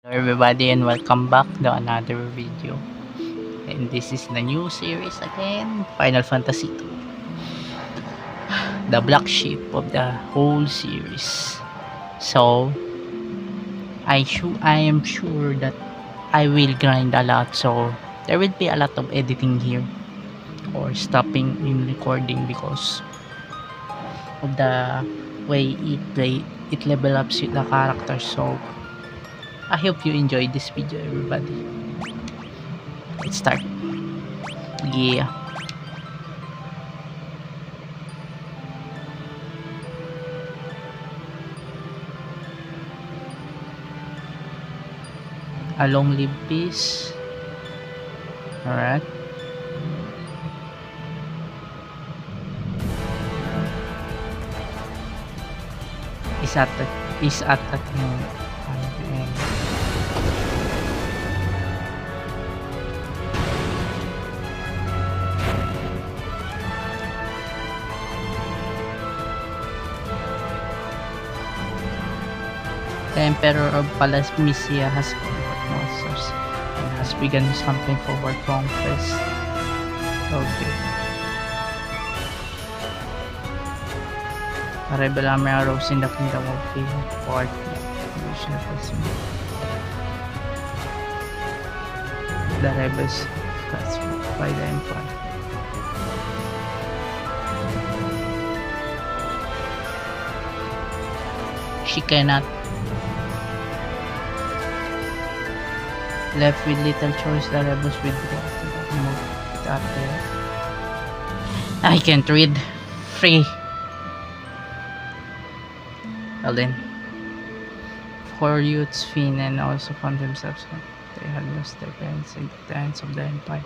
Hello everybody and welcome back to another video. And this is the new series again, Final Fantasy 2. The black sheep of the whole series. So I am sure that I will grind a lot, so there will be a lot of editing here or stopping in recording because of the way it level ups with the character. So I hope you enjoyed this video everybody. Let's start. Yeah. A long live peace. Alright. Is at the Emperor of Palasmisia has conquered monsters and has begun his campaign for conquest. Okay. A rebel army arose in the kingdom of Fate. The rebels cast by the Empire. She cannot. Left with little choice, the rebels withdraw to the north after. I can't read. Free. Well then. Four youths, Finn, and also found themselves. They had lost their parents in the hands of the Empire.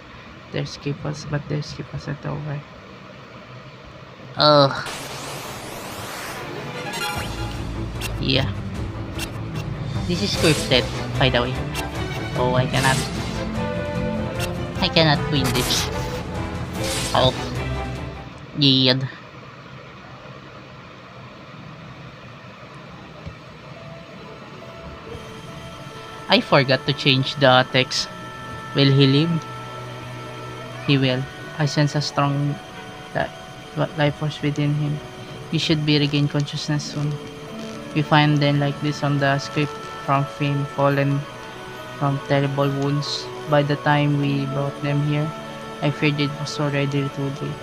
Their escape wasn't over. Ugh. Yeah. This is scripted, by the way. Oh, I cannot win this. Oh. Yeah. I forgot to change the text. Will he live? He will. I sense a strong life force within him. He should be regain consciousness soon. We find them like this on the script from Finn, fallen from terrible wounds. By the time we brought them here, I feared it was already too late.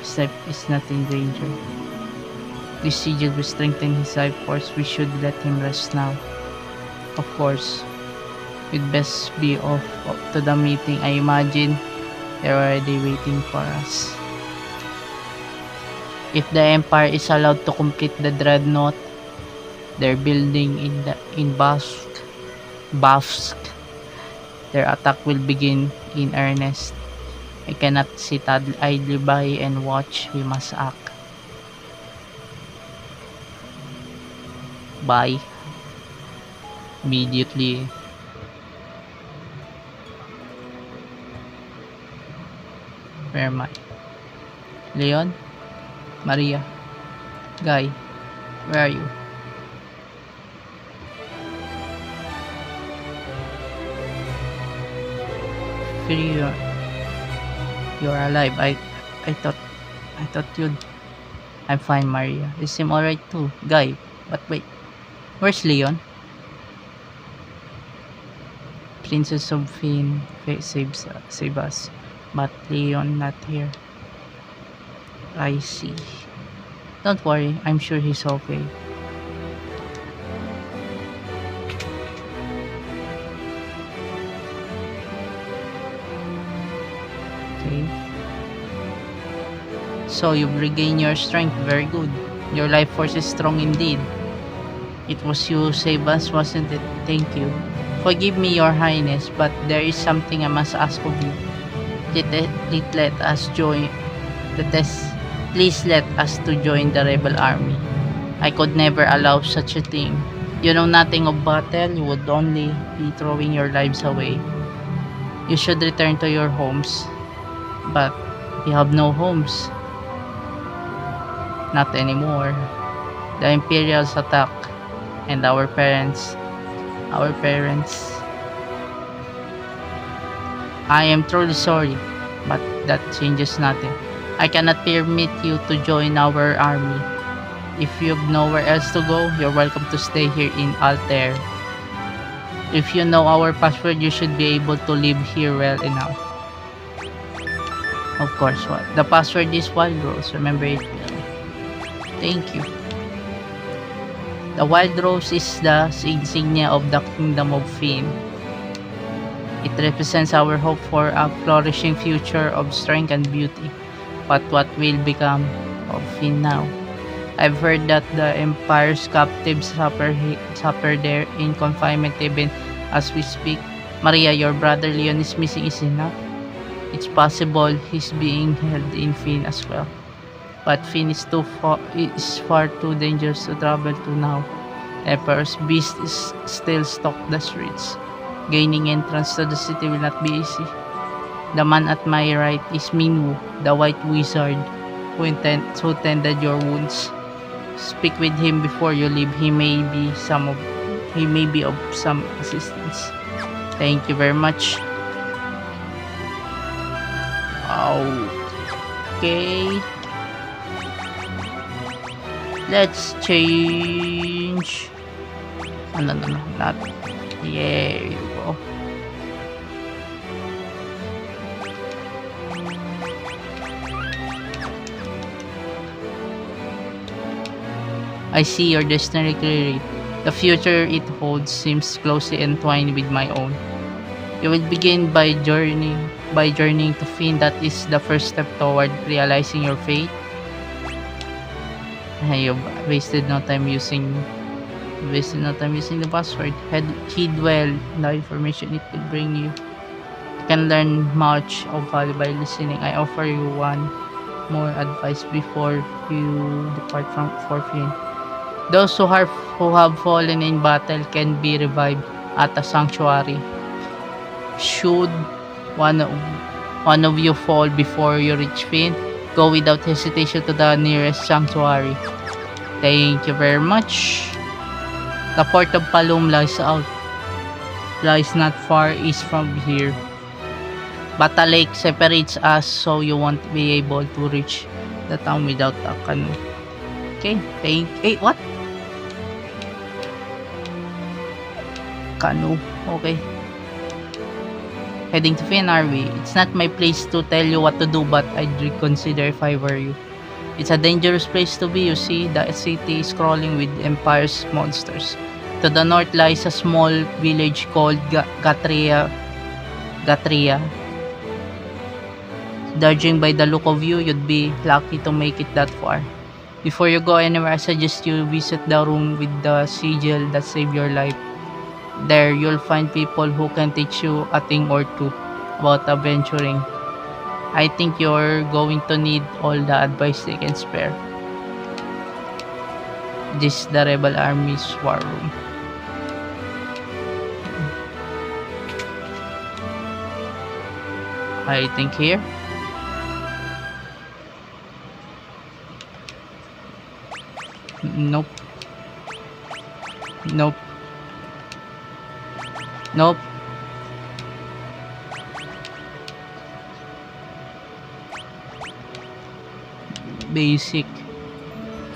Step is not in danger. This sigil will strengthen his life force. We should let him rest now. Of course, we'd best be off to the meeting. I imagine they're already waiting for us. If the Empire is allowed to complete the dreadnought they're building in Bafsk, their attack will begin in earnest. I cannot sit idly by and watch. We must act. Bye. Immediately. Where am I? Leon? Maria? Guy? Where are you? You're alive. I thought you'd. I'm fine, Maria. You seem alright too, Guy. But wait, where's Leon? Princess of Finn save us, but Leon not here. I see. Don't worry, I'm sure he's okay. Okay. So you've regained your strength. Very good. Your life force is strong indeed. It was you who saved us, wasn't it? Thank you. Forgive me, your highness, but there is something I must ask of you. Let us join the test. Please let us to join the rebel army. I could never allow such a thing. You know nothing of battle. You would only be throwing your lives away. You should return to your homes. But we have no homes. Not anymore. The Imperials attack, and our parents our parents. I am truly sorry, but that changes nothing. I cannot permit you to join our army. If you've nowhere else to go, you're welcome to stay here in Altair. If you know our password, you should be able to live here well enough. Of course, what? The password is Wild Rose. Remember it well. Thank you. The Wild Rose is the insignia of the Kingdom of Fin. It represents our hope for a flourishing future of strength and beauty. But what will become of Fin now? I've heard that the Empire's captives suffer there in confinement even as we speak. Maria, your brother Leon is missing, is he not? It's possible he's being held in Fin as well. But Fin is far too dangerous to travel to now. Emperor's beast is still stalk the streets. Gaining entrance to the city will not be easy. The man at my right is Minwu, the white wizard who tended your wounds. Speak with him before you leave. He may be of some assistance. Thank you very much. Okay. Let's change. No, not. Yeah, you go. I see your destiny clearly. The future it holds seems closely entwined with my own. You will begin by journeying to Fin. That is the first step toward realizing your fate. You've wasted no time using the password. Heed well the information it will bring you. You can learn much of value by listening. I offer you one more advice before you depart from Fin. Those who have fallen in battle can be revived at a sanctuary. Should one of you fall before you reach Fin, go without hesitation to the nearest sanctuary. Thank you very much. The port of Palom lies not far east from here. But a lake separates us, so you won't be able to reach the town without a canoe. Okay, what? Canoe, okay. Heading to Fin, are we? It's not my place to tell you what to do, but I'd reconsider if I were you. It's a dangerous place to be, you see. The city is crawling with Empire's monsters. To the north lies a small village called Gatria. Judging by the look of you, you'd be lucky to make it that far. Before you go anywhere, I suggest you visit the room with the sigil that saved your life. There, you'll find people who can teach you a thing or two about adventuring. I think you're going to need all the advice they can spare. This is the Rebel Army's war room. I think here. Nope. Basic.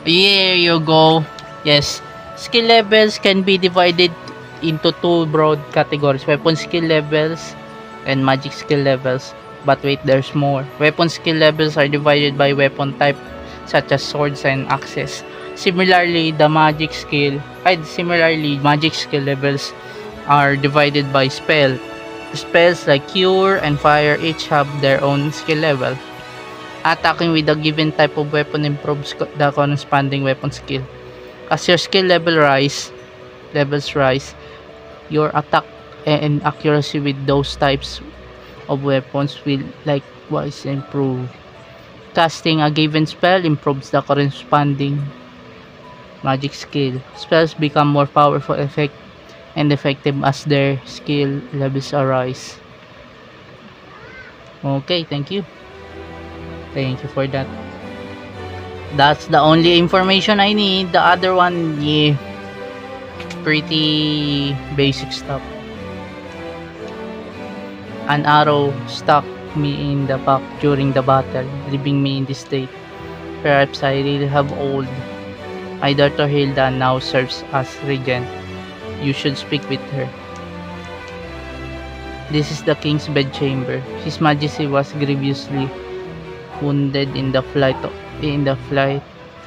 Here you go. Yes. Skill levels can be divided into two broad categories. Weapon skill levels and magic skill levels. But wait, there's more. Weapon skill levels are divided by weapon type, such as swords and axes. Similarly, magic skill levels are divided by spell. Spells like Cure and Fire each have their own skill level. Attacking with a given type of weapon improves the corresponding weapon skill. As your skill levels rise, your attack and accuracy with those types of weapons will likewise improve. Casting a given spell improves the corresponding magic skill. Spells become more powerful and effective as their skill levels rise. Okay, thank you. Thank you for that. That's the only information I need. The other one, yeah. pretty basic stuff. An arrow struck me in the back during the battle, leaving me in this state. Perhaps I really have old. My daughter Hilda now serves as regent. You should speak with her. This is the king's bedchamber. His Majesty was grievously wounded in the flight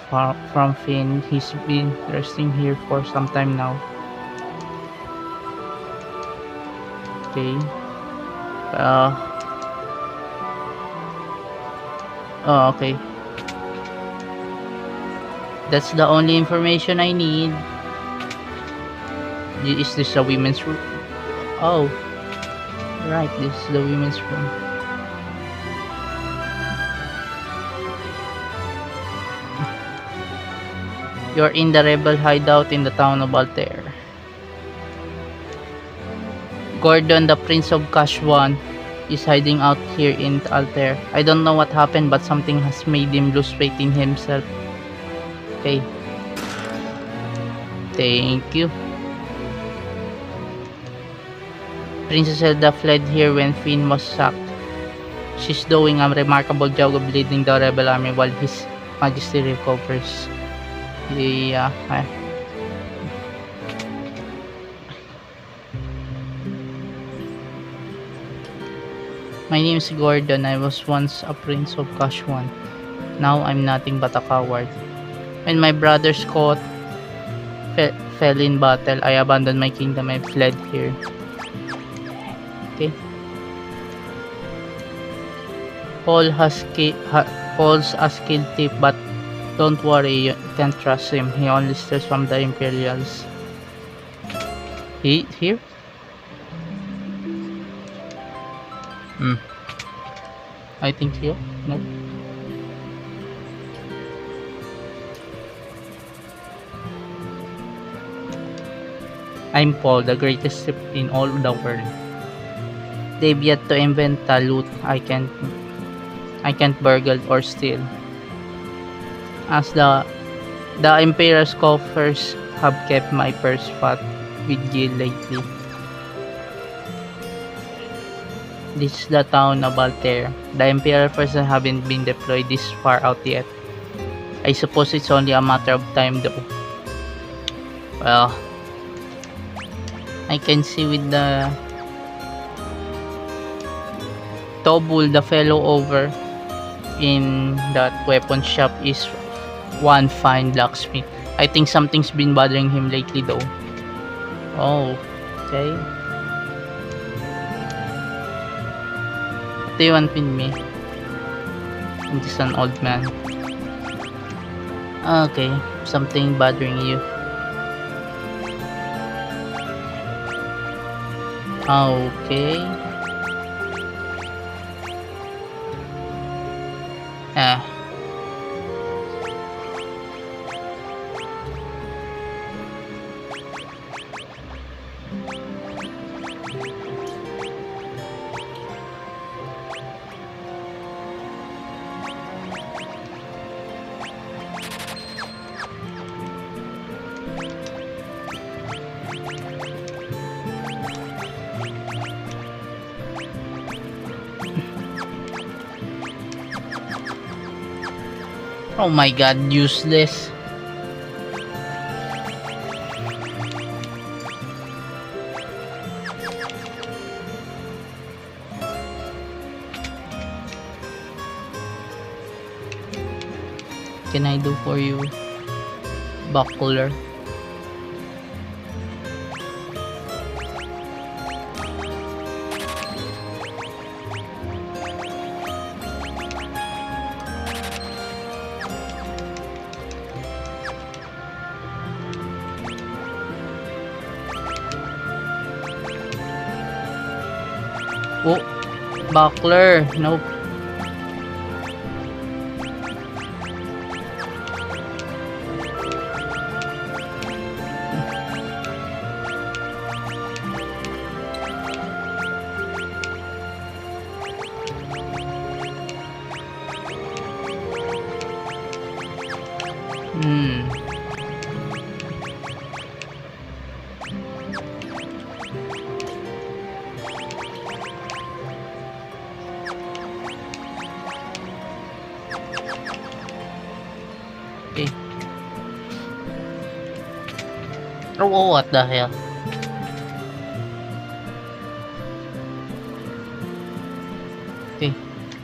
from Finn. He's been resting here for some time now. Okay. Oh, okay. That's the only information I need. Is this a women's room? Oh, right. This is the women's room. You're in the rebel hideout in the town of Altair. Gordon, the Prince of Kashwan, is hiding out here in Altair. I don't know what happened, but something has made him lose faith in himself. Okay. Thank you. Princess Zelda fled here when Finn was sacked. She's doing a remarkable job of leading the rebel army while His Majesty recovers. Yeah. My name is Gordon. I was once a prince of Kashwan. Now I'm nothing but a coward. When my brothers fell in battle, I abandoned my kingdom and fled here. Okay. Paul's a skilled thief, but don't worry, you can't trust him. He only steals from the Imperials. Here? I think here. No. I'm Paul, the greatest thief in all the world. They've yet to invent a loot I can't burgle or steal. As the Emperor's coffers have kept my purse fat with Gil lately. This is the town of Altair. The Imperial person haven't been deployed this far out yet. I suppose it's only a matter of time though. Well, I can see with the Tobul, the fellow over in that weapon shop, is one fine blacksmith. I think something's been bothering him lately though. Oh, okay. What do you want with me? I'm just an old man. Okay, something bothering you. Okay. Oh my god, useless. Can I do for you? Buckler. Oh, buckler. Nope. Oh, what the hell? Okay,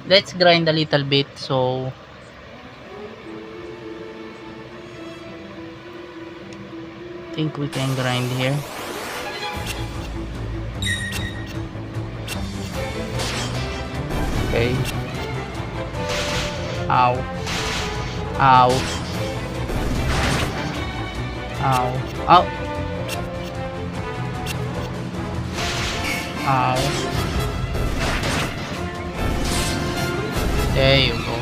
let's grind a little bit. So I think we can grind here. Okay. Ow. Ow. Ow. Ow. Ow. There you go.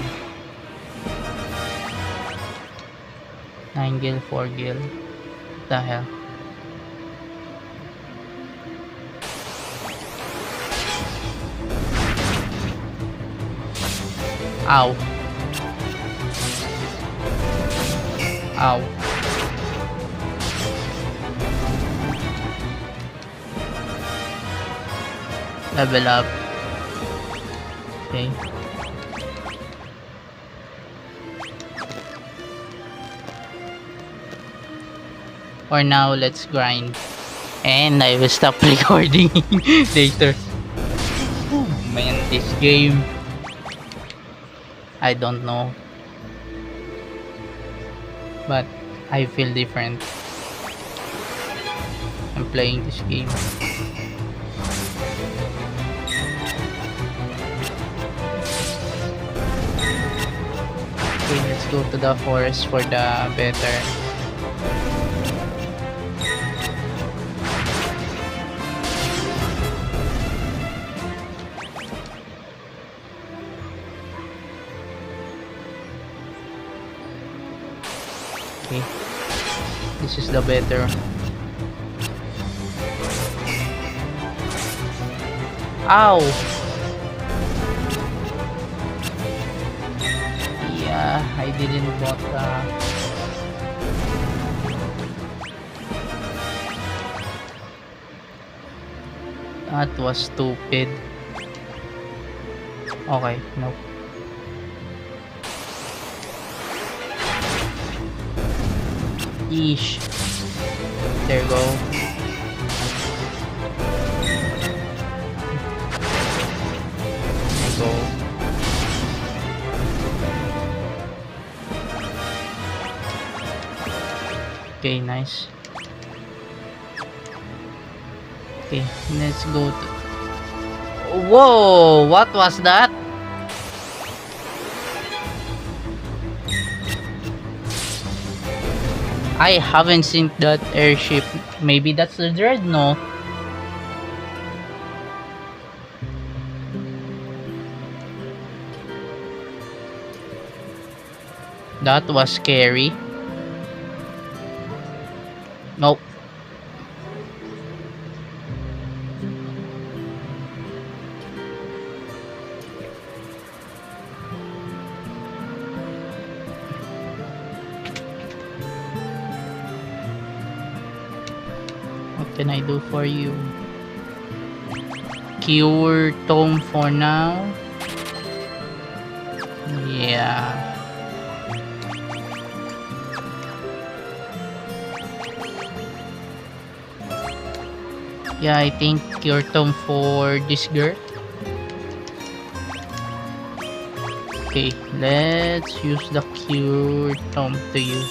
9 gil, 4 gil. What the hell? Ow. Ow. Level up. Okay. For now, let's grind. And I will stop recording later. Oh man, this game. I don't know. But I feel different. I'm playing this game. Okay, let's go to the forest for the better. Okay, this is the better. Ow! Yeah, I didn't bought that was stupid. Okay, nope. Yeesh. There you go. There you go. Okay, nice. Okay, let's go to... Whoa! What was that? I haven't seen that airship. Maybe that's the Dreadnought. That was scary. Nope. What can I do for you? Cure tome for now. Yeah. Yeah, I think cure tome for this girl. Okay, let's use the cure tome to you.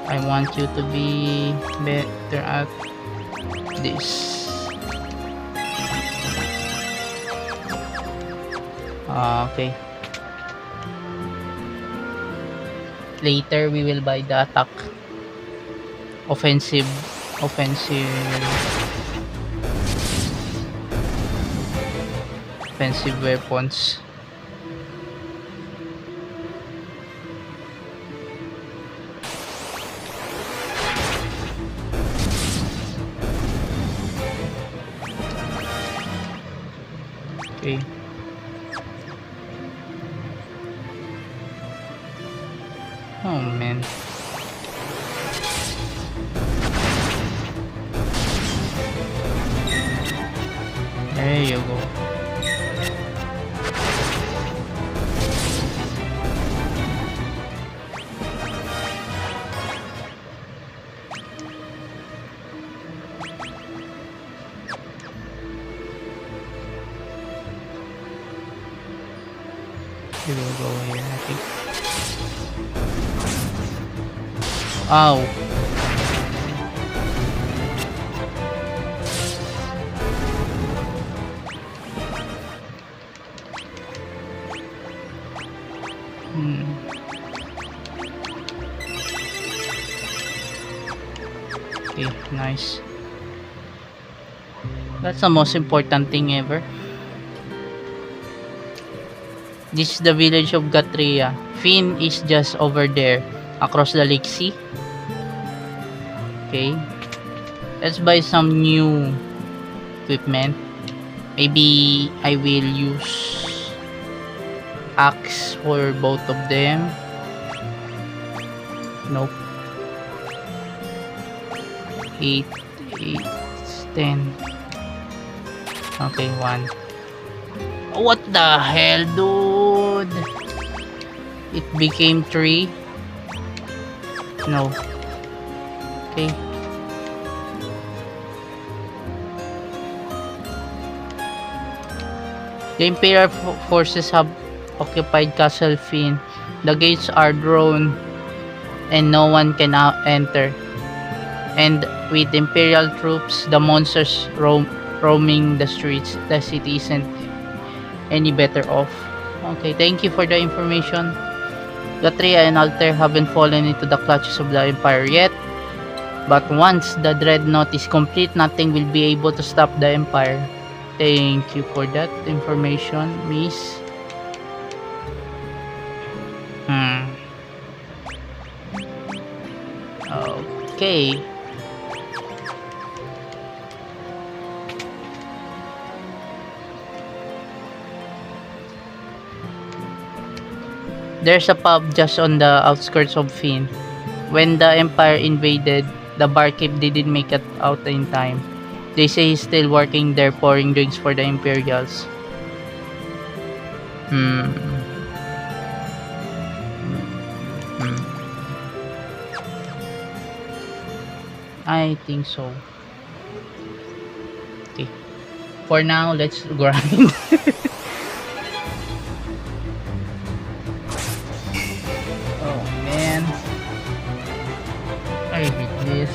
I want you to be better at this. Okay. Later we will buy the attack. Offensive weapons. Okay. Oh man. There you go. We will go here, I think. Ow. Okay, nice. That's the most important thing ever. This is the village of Gatria. Finn is just over there, across the lake sea. Okay. Let's buy some new equipment. Maybe I will use axe for both of them. Nope. 8, 8, 10. Okay, 1. What the hell, dude? It became 3. No. Okay. The Imperial forces have occupied Castle Finn. The gates are drawn and no one can enter. And with Imperial troops, the monsters roaming the streets, the city isn't any better off. Okay, thank you for the information. Gatria and Altair haven't fallen into the clutches of the Empire yet. But once the dreadnought is complete, nothing will be able to stop the Empire. Thank you for that information, Miss. Okay. There's a pub just on the outskirts of Finn. When the Empire invaded, the barkeep didn't make it out in time. They say he's still working there pouring drinks for the Imperials. I think so. Okay. For now, let's grind. Oh man. I hate this.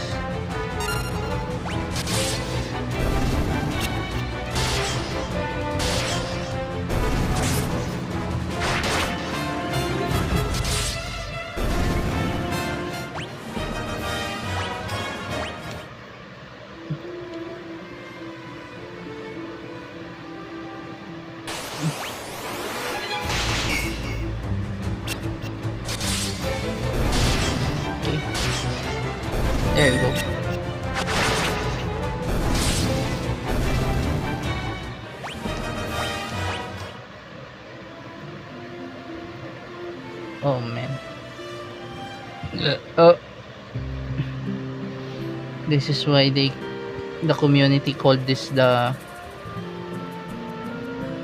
There you go. Oh man. This is why the community called this the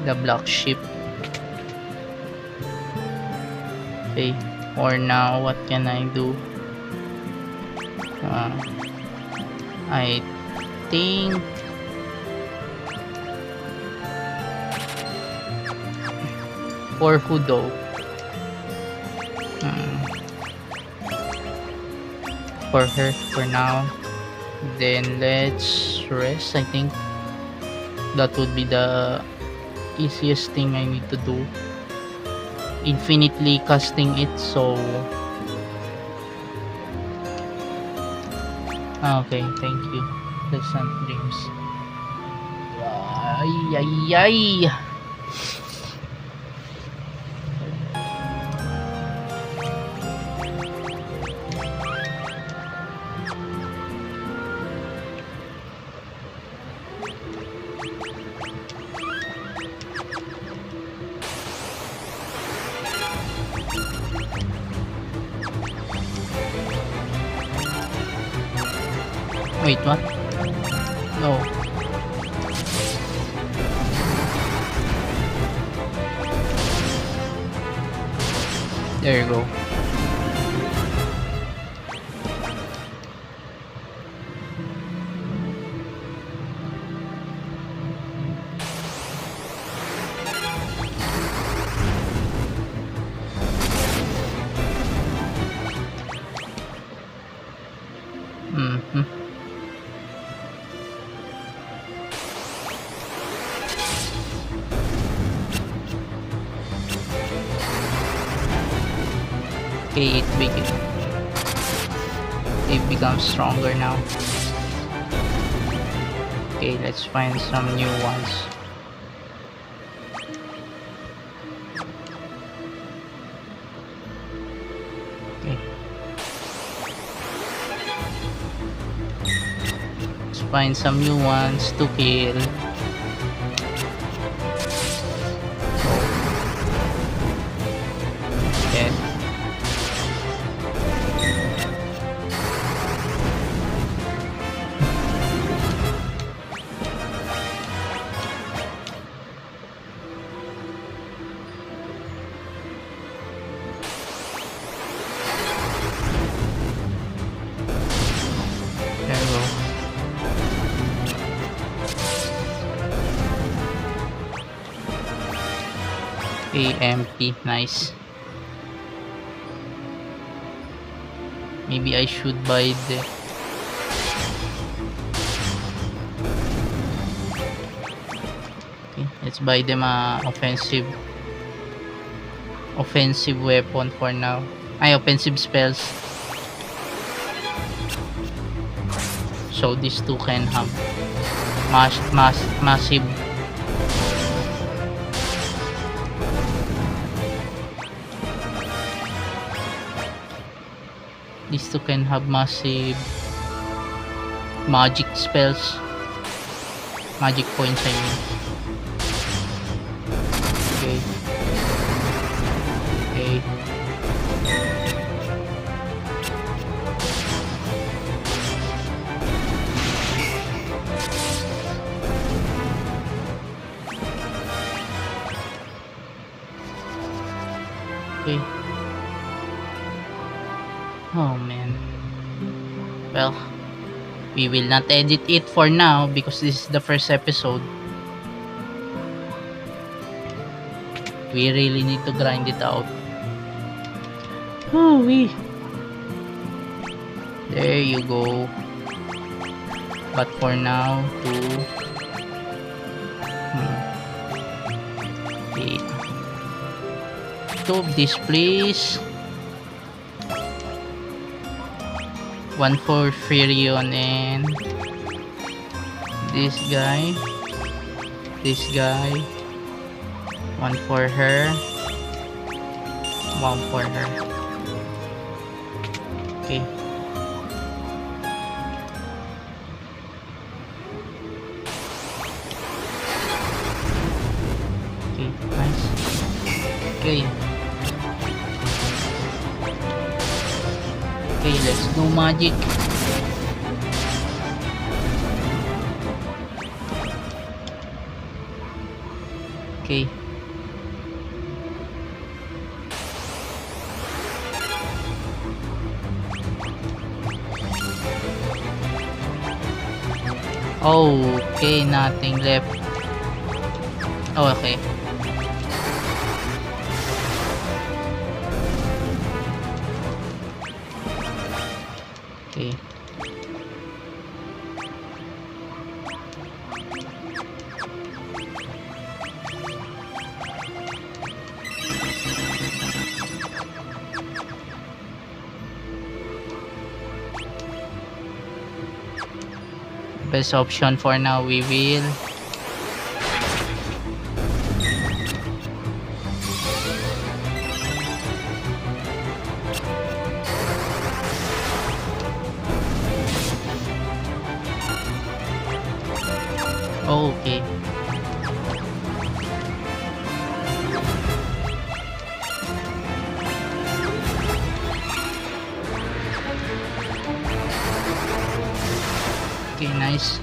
black sheep. Okay, for now what can I do? I think for who though? For her for now. Then let's rest. I think that would be the easiest thing I need to do. Infinitely casting it, so okay, thank you. Pleasant dreams. Ay, ay, ay. Wait, what? No. There you go. Okay, it becomes stronger now. Okay, let's find some new ones. Okay. Let's find some new ones to kill. Dead. There we go. AMP, nice. Maybe I should buy the... Okay, let's buy them a offensive weapon for now. Ay, offensive spells. So these two can have massive. These two can have massive magic spells. Magic points, I mean. Okay. Okay. Okay. Oh man. Well, we will not edit it for now because this is the first episode. We really need to grind it out. Oh, there you go. But for now, okay. Two of this, please. One for Firion and this guy. One for her. One for her. Okay. Okay, nice. Okay. Okay, let's do magic. Okay. Okay, nothing left. Oh, okay. Okay. Best option for now, we will okay. Okay, nice.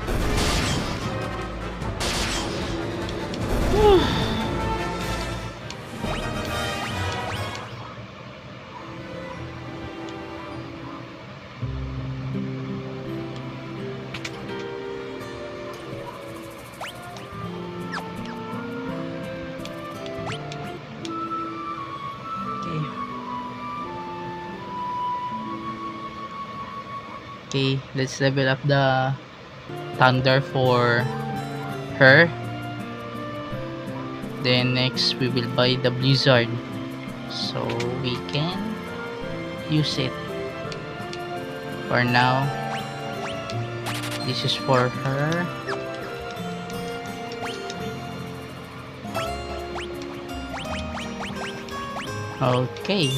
Okay, let's level up the thunder for her. Then next we will buy the blizzard so we can use it. For now, this is for her. Okay.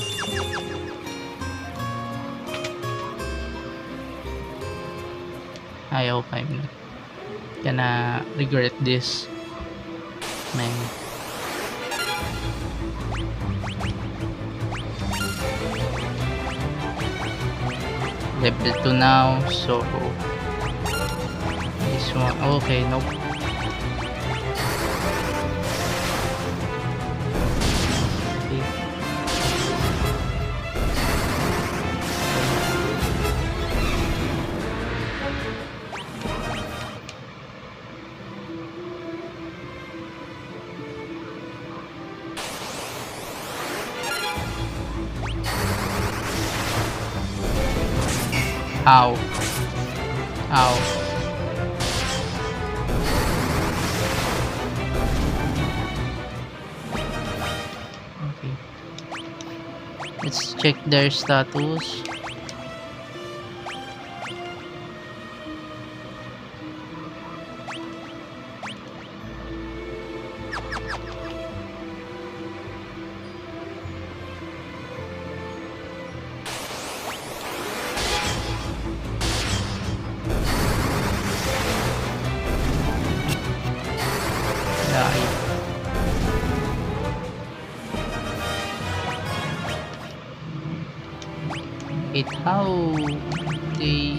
I hope I'm gonna regret this, man. Level 2 now, so this one, okay, nope. Okay. Ow. Ow. Okay. Let's check their status. It how they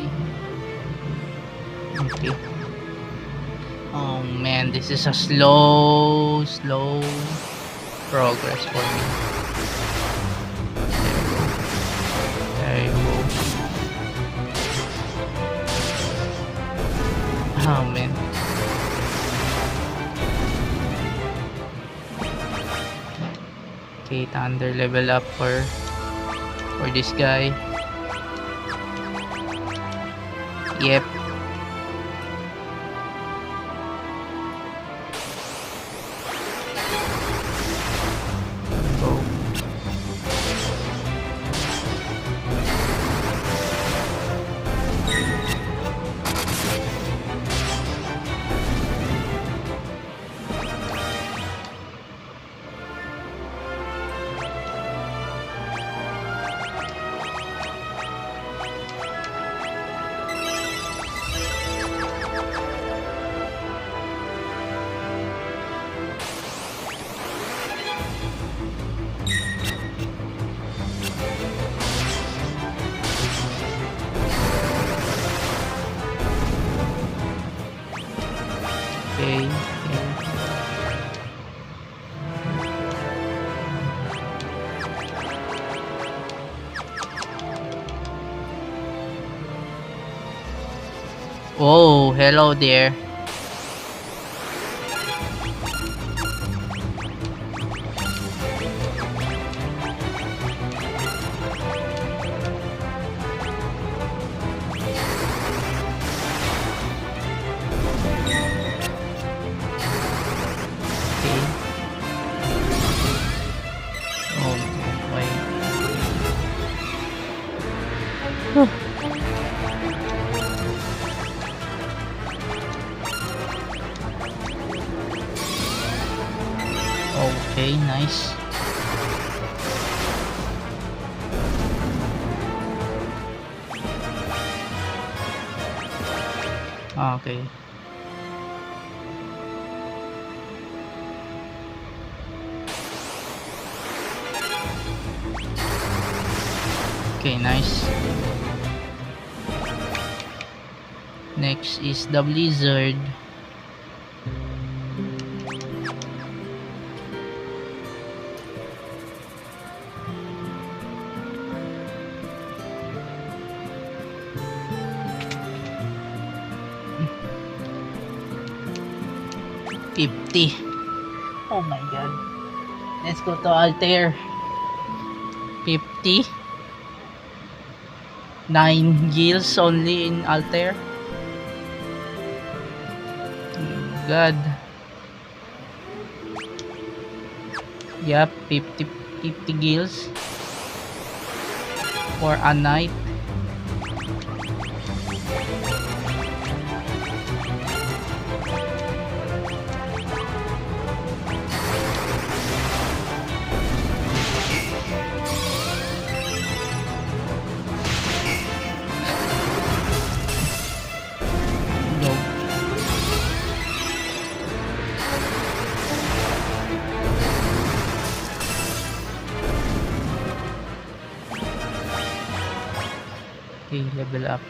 okay. Oh man, this is a slow progress for me. There you go. Oh man. Okay, thunder level up for this guy. Yep. Go. Okay. Oh, hello there. Okay. Oh, wait. Okay, nice. Okay. Okay, nice. Next is the Blizzard. $50. Oh my god. Let's go to Altair. 50. 9 gills only in Altair. God. Yep, 50 gills. for a night. Go. Okay, level up.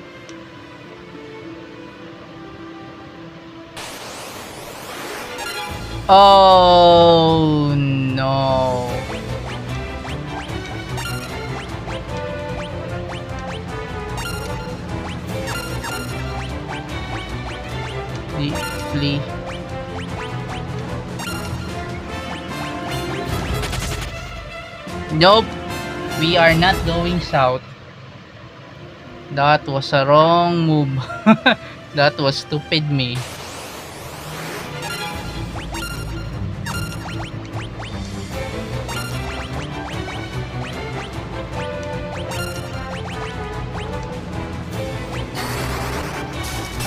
Oh no. Flee. Nope. We are not going south. That was a wrong move. That was stupid me.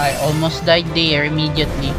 I almost died there immediately.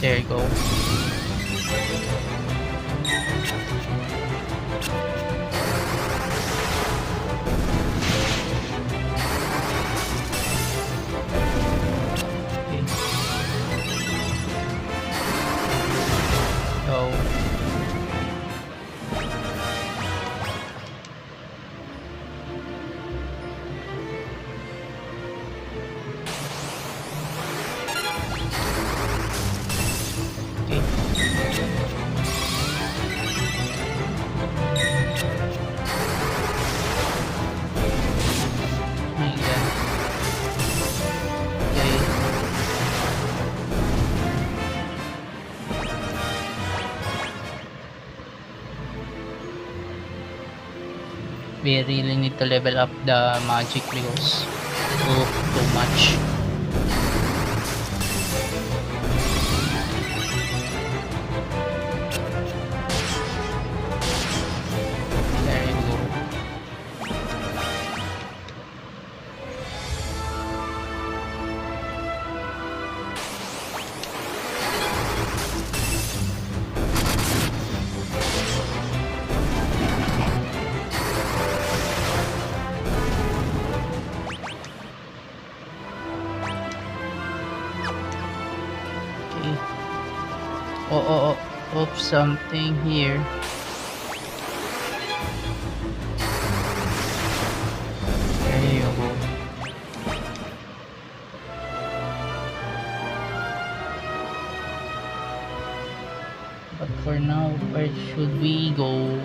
There you go. We really need to level up the magic because too much. There you go. Oops, something here. There you go. But for now, where should we go?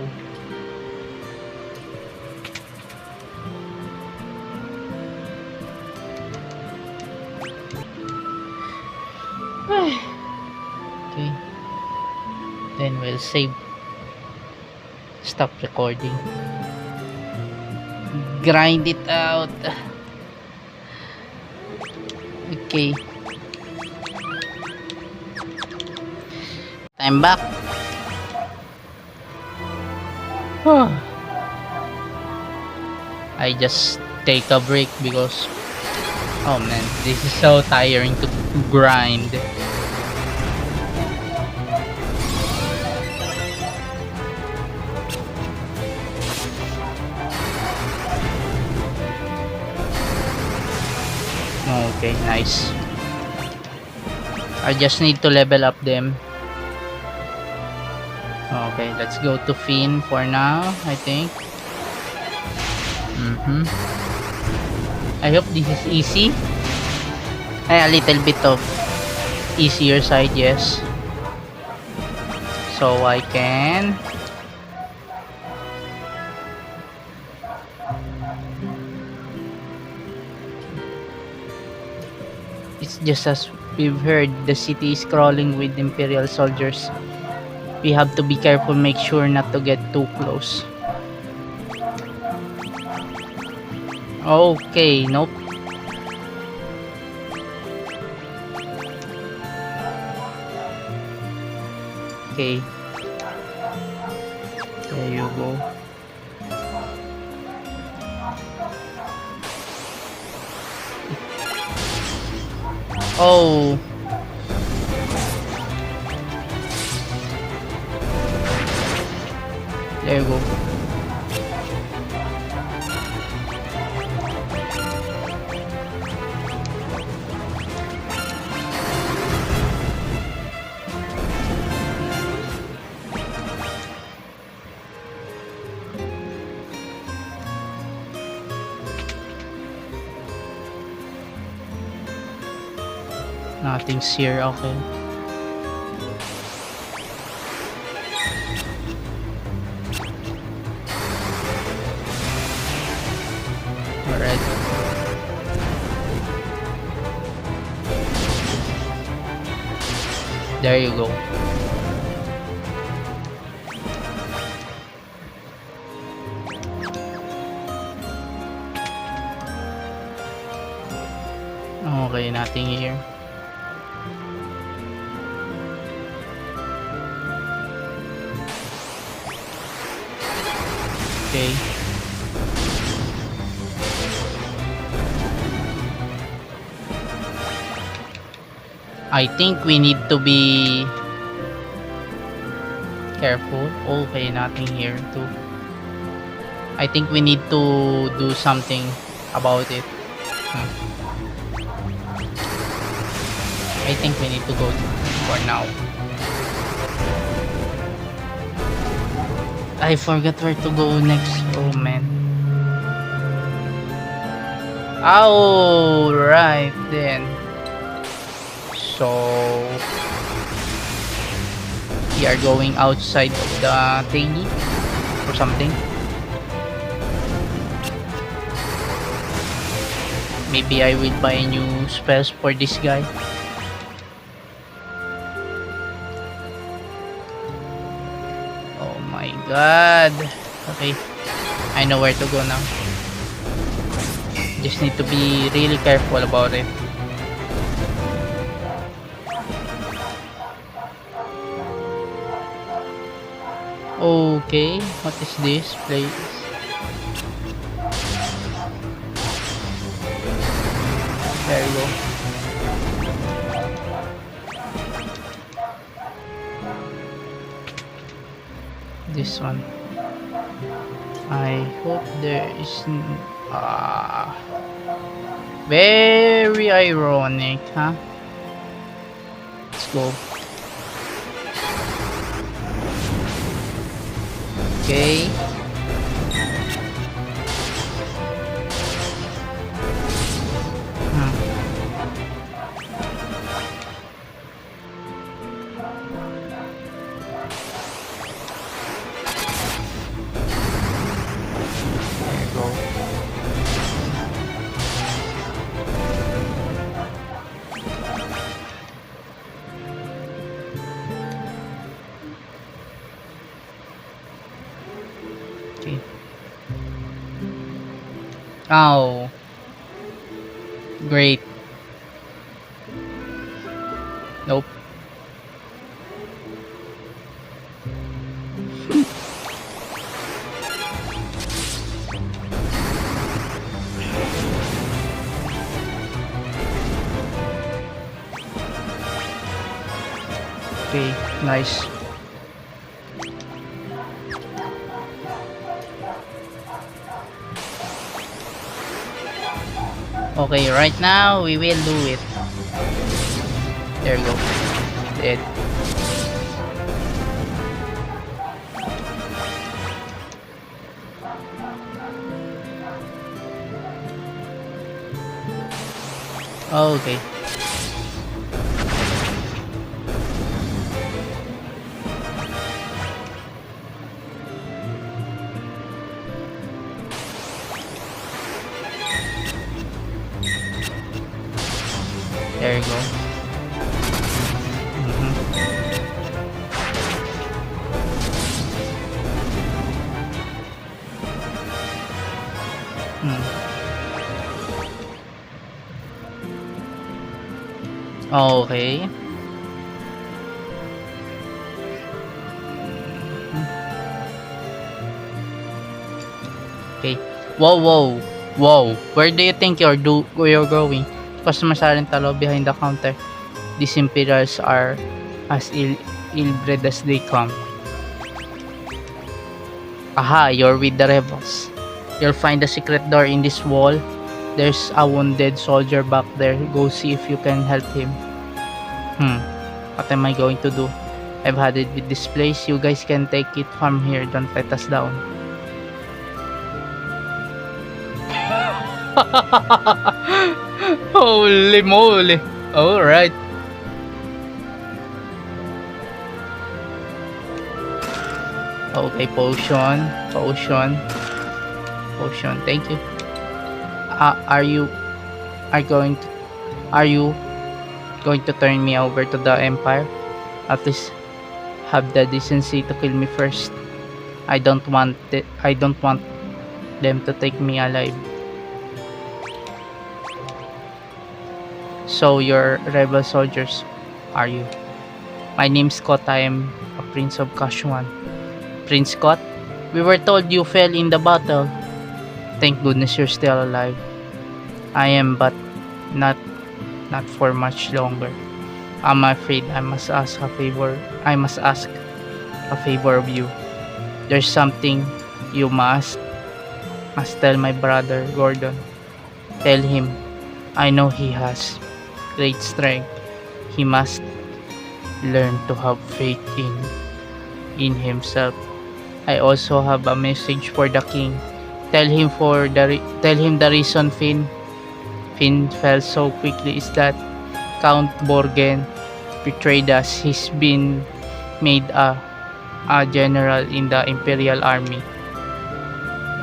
Okay. Then we'll save. Stop recording. Grind it out. Okay. Time back. I just take a break because oh man, this is so tiring to grind. Okay, nice. I just need to level up them. Okay, let's go to Finn for now, I think. I hope this is easy. A little bit of easier side, yes. So I can it's just as we've heard, the city is crawling with Imperial soldiers. We have to be careful, make sure not to get too close. Okay, nope. Okay. There you go. Oh. There you go. Nothing's here, okay. Alright. There you go. Okay, nothing here. Okay. I think we need to be careful. Okay, nothing here too. I think we need to do something about it. I think we need to go for now. I forgot where to go next. Oh man. Oh, right then. So we are going outside of the thingy or something. Maybe I will buy new spells for this guy. Oh my god. Okay, I know where to go now. Just need to be really careful about it. Okay, what is this place? There you go. This one. I hope there is very ironic, huh? Let's go. Okay. There you go. Okay. Oh. Great. Nope. Okay, nice. Okay, right now we will do it. There you go. Dead. Okay. There you go. Hmm. Okay. Okay. Whoa, whoa, whoa. Where do you think you're going? Customers aren't allowed behind the counter. These imperials are as ill-bred as they come. Aha, you're with the rebels. You'll find a secret door in this wall. There's a wounded soldier back there. Go see if you can help him. What am I going to do? I've had it with this place. You guys can take it from here. Don't let us down. Holy moly. Alright. Okay, potion. Potion. Potion. Thank you. Are you going to turn me over to the Empire? At least have the decency to kill me first. I don't want them to take me alive. So you're rebel soldiers, are you? My name's Scott. I am a Prince of Kashuan. Prince Scott? We were told you fell in the battle. Thank goodness you're still alive. I am, but not for much longer. I'm afraid I must ask a favor of you. There's something you must tell my brother Gordon. Tell him I know he has great strength. He must learn to have faith in himself. I also have a message for the king. Tell him the reason Finn fell so quickly is that Count Borgen betrayed us. He's been made a general in the Imperial Army.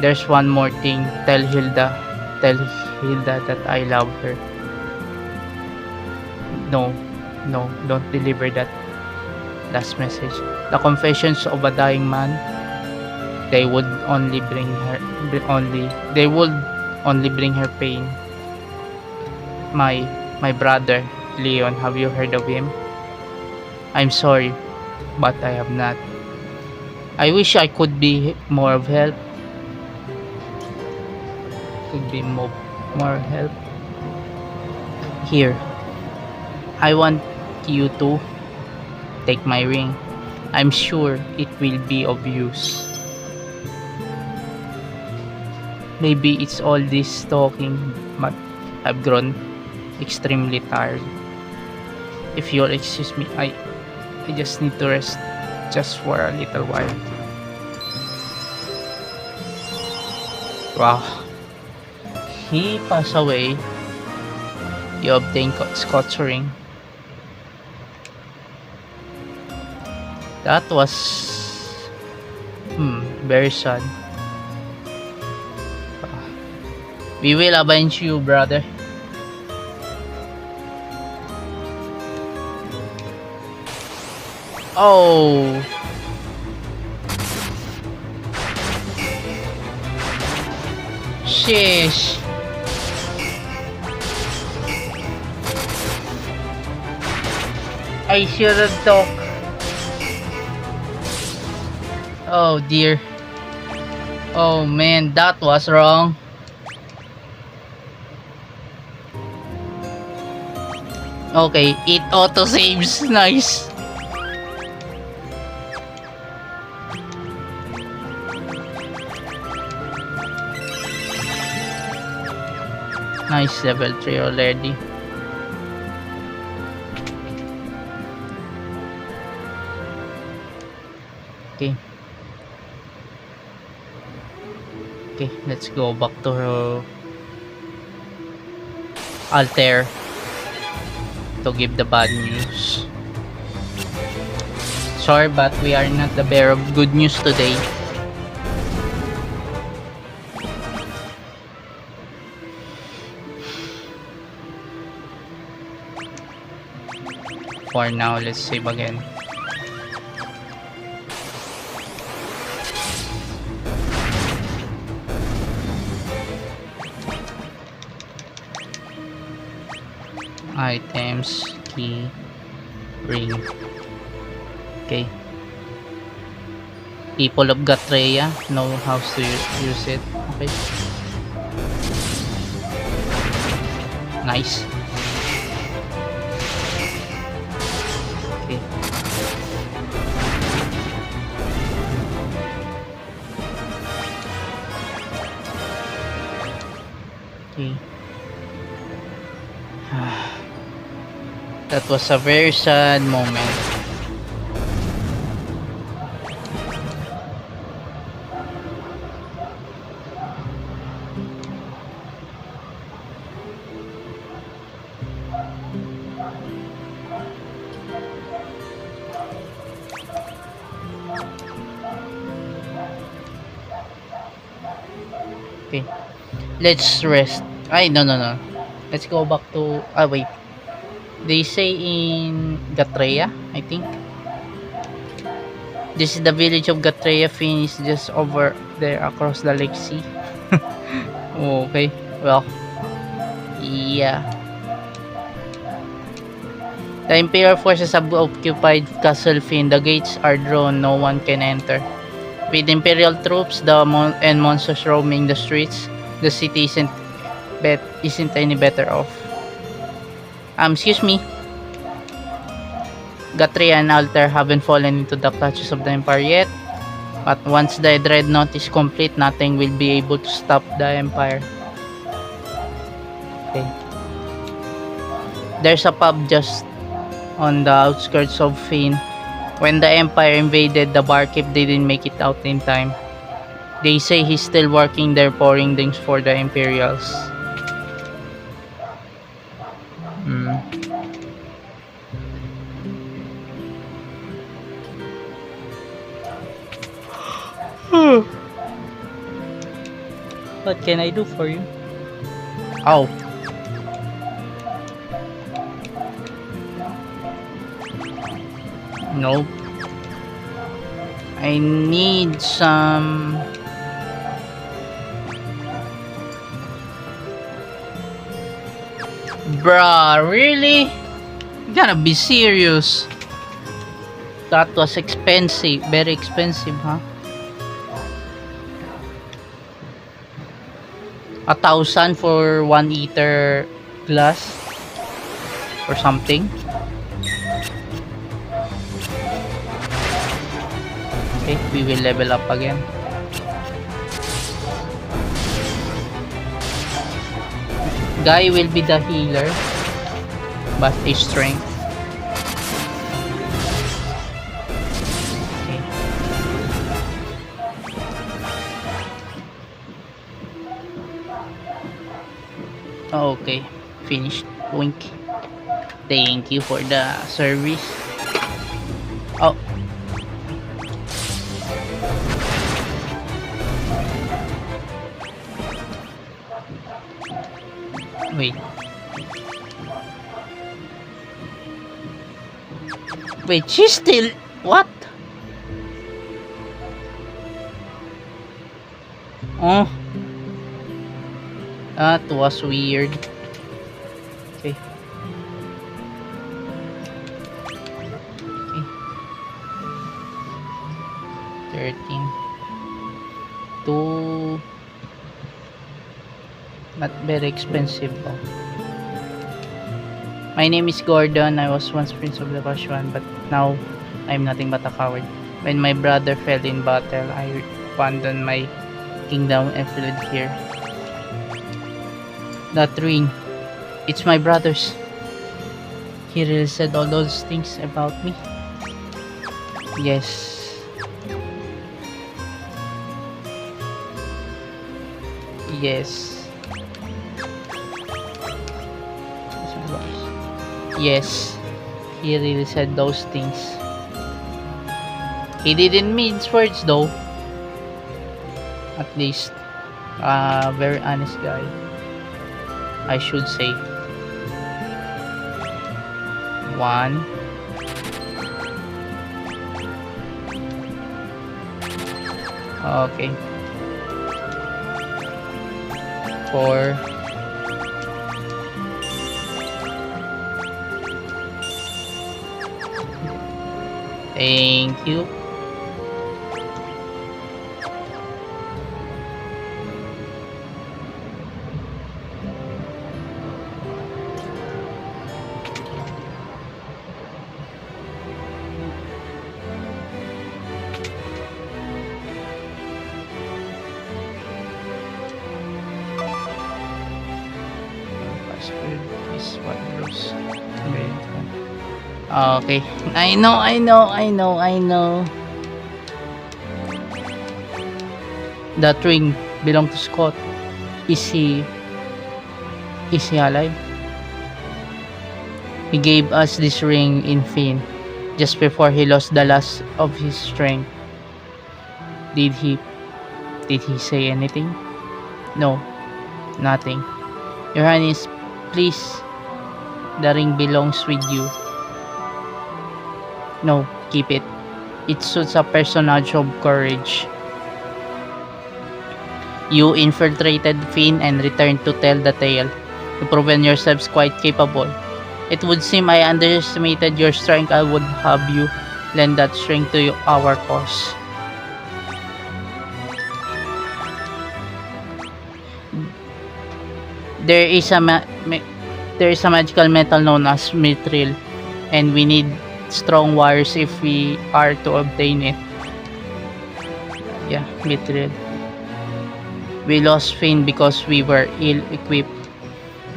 There's one more thing. Tell Hilda that I love her. No, don't deliver that last message. The confessions of a dying man, they would only bring her pain. My brother Leon, have you heard of him? I'm sorry, but I have not. I wish I could be more of help. More help. Here, I want you to take my ring. I'm sure it will be of use. Maybe it's all this talking, but I've grown extremely tired. If you'll excuse me, I just need to rest just for a little while. Wow. He passed away. You obtain Scott's ring. That was very sad. We will avenge you, brother. Oh. Sheesh. I should have talked. Oh dear. Oh man, that was wrong. Okay, it auto saves. Nice. Nice, level 3 already. Okay. Okay, let's go back to Altair to give the bad news. Sorry, but we are not the bearer of good news today. For now, let's save again. Items, key, ring. Okay. People of Gatreya know how to use it. Okay. Nice. Okay. Okay. That was a very sad moment. Okay. Let's rest. Ay, no. Let's go back to... wait. They say in Gatreya, I think. This is the village of Gatreya, finished just over there across the lake sea. Oh, okay. Well, yeah. The Imperial forces have occupied Castle Finn. The gates are drawn. No one can enter. With Imperial troops and monsters roaming the streets, the city isn't any better off. Excuse me. Gatreya and Altair haven't fallen into the clutches of the Empire yet. But once the dreadnought is complete, nothing will be able to stop the Empire. Okay. There's a pub just on the outskirts of Finn. When the Empire invaded the barkeep, they didn't make it out in time. They say he's still working there, pouring drinks for the Imperials. What can I do for you? Oh. Nope. I need some... Bruh, really? You gotta be serious. That was expensive. Very expensive, huh? 1,000 for 1 liter glass or something. Okay, we will level up again. Guy will be the healer, but his strength. Okay, finished. Wink. Thank you for the service. Oh. Wait. Wait, she's still... What? Oh. That was weird. Okay. Okay. 13. 2. Not very expensive though. My name is Gordon. I was once Prince of the Bashuan, but now I'm nothing but a coward. When my brother fell in battle, I abandoned my kingdom and fled here. That ring. It's my brother's. He really said all those things about me. Yes. Yes. Yes. He really said those things. He didn't mince words though. At least. Very honest guy. I should say. 1. Okay. 4. Thank you. Password is what goes. Okay. I know. That ring belonged to Scott. Is he alive? He gave us this ring in Finn just before he lost the last of his strength. Did he say anything? No, nothing. Your Highness, please. The ring belongs with you. No, keep it. It suits a personage of courage. You infiltrated Finn and returned to tell the tale. You proven yourselves quite capable. It would seem I underestimated your strength. I would have you lend that strength to our cause. There is a magical metal known as mithril, and we need strong wires if we are to obtain it. Yeah, mithril. We lost Finn because we were ill-equipped.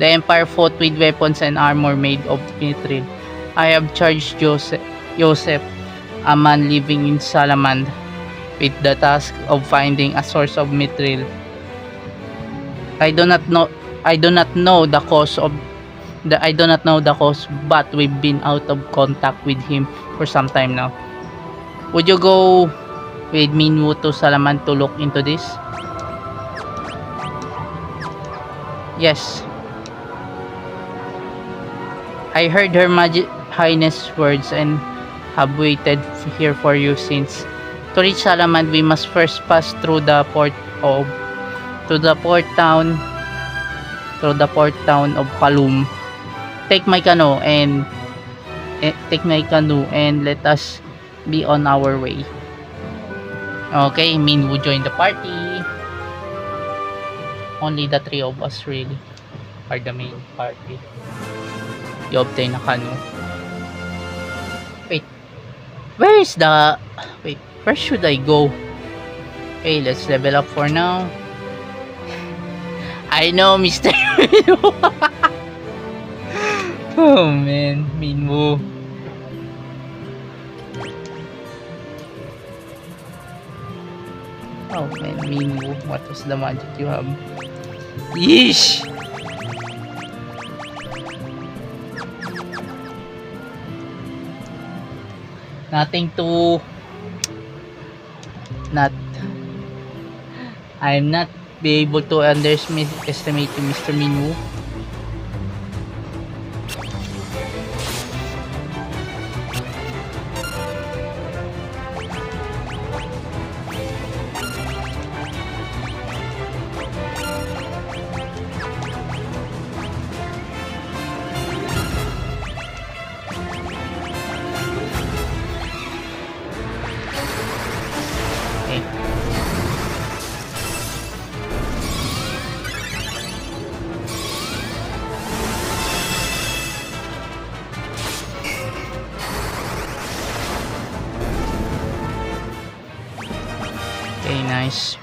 The Empire fought with weapons and armor made of mithril. I have charged Joseph, a man living in Salamand, with the task of finding a source of mithril. I do not know the cause, but we've been out of contact with him for some time now. Would you go with Minwu to Salamand to look into this? Yes. I heard Her Highness' words and have waited here for you since. To reach Salamand, we must first pass through the port town of Palum. Take my canoe and let us be on our way. Okay, Minwu join the party. Only the 3 of us really are the main party. You obtain a canoe. Wait, where should I go? Okay, let's level up for now. I know, Mr. Minwu. Oh man, Minwu. Oh man, Minwu, what was the magic you have? Yeesh! I'm not be able to underestimate you, Mr. Minwu. Okay, nice.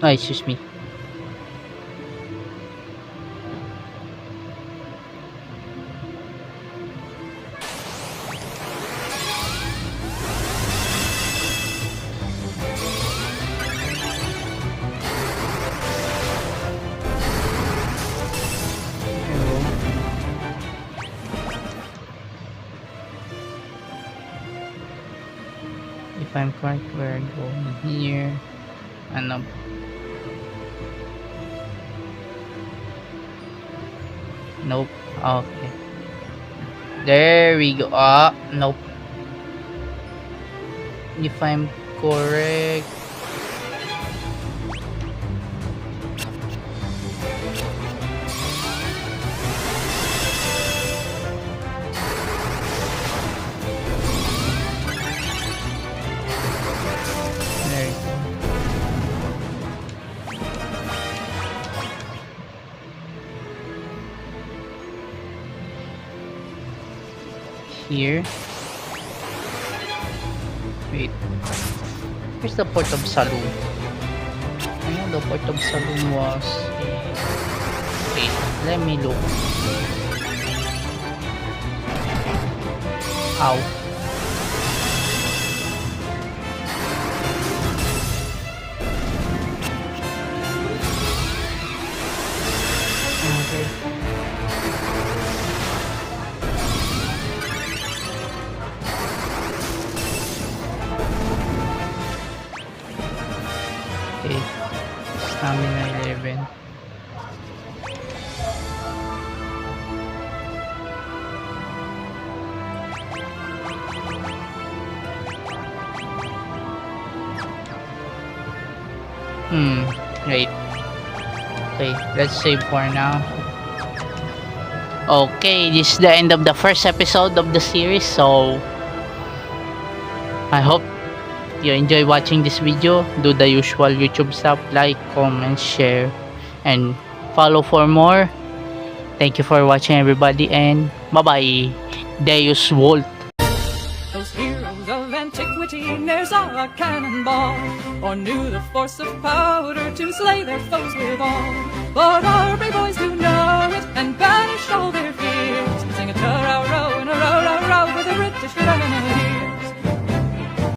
Oh, excuse me. If I'm correct, we're going here. Ano? Nope. Okay. There we go. Ah, nope. If I'm correct. There we go. Here. Wait. Where's the port of Saloon? I know the port of Saloon was... Wait, let me look. Ow. Okay. Okay. Stamina 11. Wait. Okay, let's save for now. Okay, this is the end of the first episode of the series, so I hope you enjoy watching this video. Do the usual YouTube stuff, like, comment, share, and follow for more. Thank you for watching, everybody, and bye-bye. Deus Volt. Those heroes of antiquity ne'er saw a cannonball, or knew the force of powder to slay their foes withal. But our brave boys do know it, and banish all their